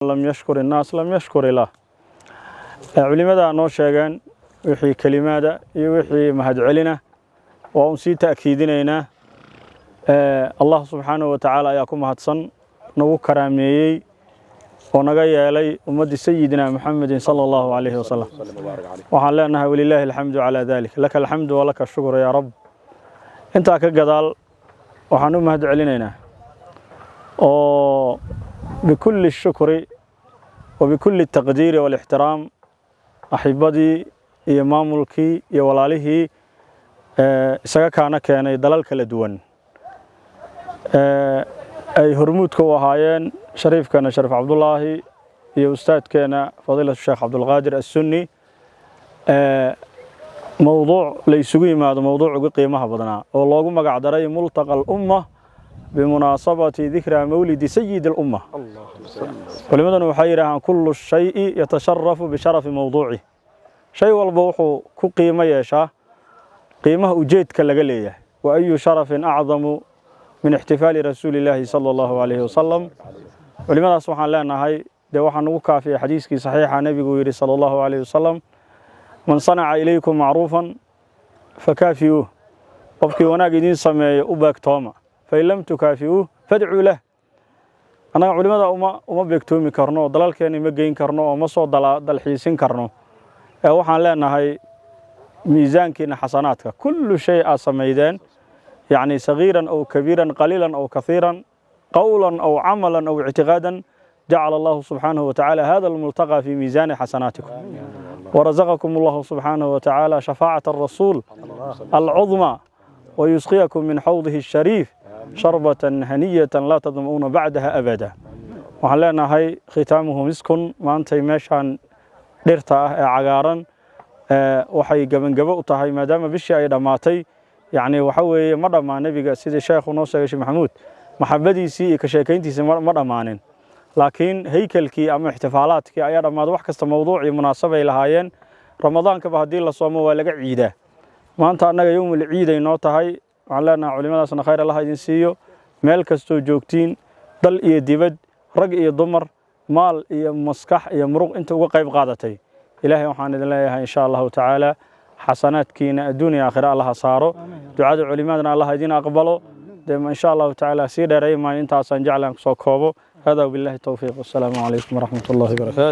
لم يشكر الناس لم يشكر الله علماء نو شيغان وحي كلمات وحي مهد علينا وأنسي تأكيدنا الله سبحانه وتعالى ياكم هدسن نو كراميي ونغا لي أمد سيدنا محمد صلى الله عليه وسلم وحن لنا ولله الحمد على ذلك لك الحمد ولك الشكر يا رب انت كقدال وحن مهد علينا بكل الشكر وبكل التقدير والاحترام أحبتي يا مامولكي يا ولاله isaga kaana keenay dalal kala duwan ay hormuudka u ahaayeen shariifkana Sharif Abdullaahi iyo ustaadkeena fadiilada Sheekh Abdul Qaadir As-Sunni mowduuc la isugu yimaado mowduuc ugu qiimaha badnaa oo loogu magac daray multaqa al-umma bimunaasabati dhikra mawlid sayyid al-umma walimadana waxa yiraahdaan kullu shay'i yatasharrafu bi sharafi mawduuci shay walba wuxuu ku qiimo yeeshaa قيمه وجيدك لغليه واي شرف اعظم من احتفال رسول الله صلى الله عليه وسلم ولماذا سبحان الله نهي ده waxaan ugu kaafiye xadiiskii saxiixa nabigu yiri صلى الله عليه وسلم من صنع اليكم معروفا فكافئوه qofkii wanaag idin sameeyo u baagtooma fa lam tukaafi'uhu fad'u lahu ana culimada uma beegtoomi karno dalalkeena ma geyn karno oo ma soo dalxiisin karno waxaan leenahay ميزانكنا حسناتك كل شيء سميدان يعني صغيرا أو كبيرا قليلا أو كثيرا قولا أو عملا أو اعتقادا جعل الله سبحانه وتعالى هذا الملتقى في ميزان حسناتكم ورزقكم الله سبحانه وتعالى شفاعة الرسول العظمى ويسقيكم من حوضه الشريف شربة هنية لا تظمؤون بعدها أبدا وحلنا هاي ختامه مسك ما أنت ماشان درتا عقارا waxay gabangabo u tahay maadaama bishii ay dhamaatay yaani waxa weeye ma dhamaan nabiga sida sheekhu noo sheegay Maxamuud maxabadiisi iyo ka sheekayntiisa ma dhamaanin laakiin haykalkii ama ihtifaalaadkii ayaa dhamaad wax kasta mowduuc iyo munaasab ay lahaayeen ramadaanka ba hadii la soomo waa laga ciidaa maanta anaga yawmul ciid ay noo tahay waxaan leenahay culimadaasna khayr Allah idin siiyo meel kasto joogtiin dal iyo dibad rag iyo dumar maal iyo maskax iyo muruq inta uga qayb qaadatay إلهي وحان إذن الله إن شاء الله تعالى حسنات كينا الدنيا آخر الله صاروا دعاء علماءنا الله يدين أقبله إن شاء الله تعالى سيدة رأي ما ينتعصن جعلنا صوكوبه هذا وبالله التوفيق والسلام عليكم ورحمة الله وبركاته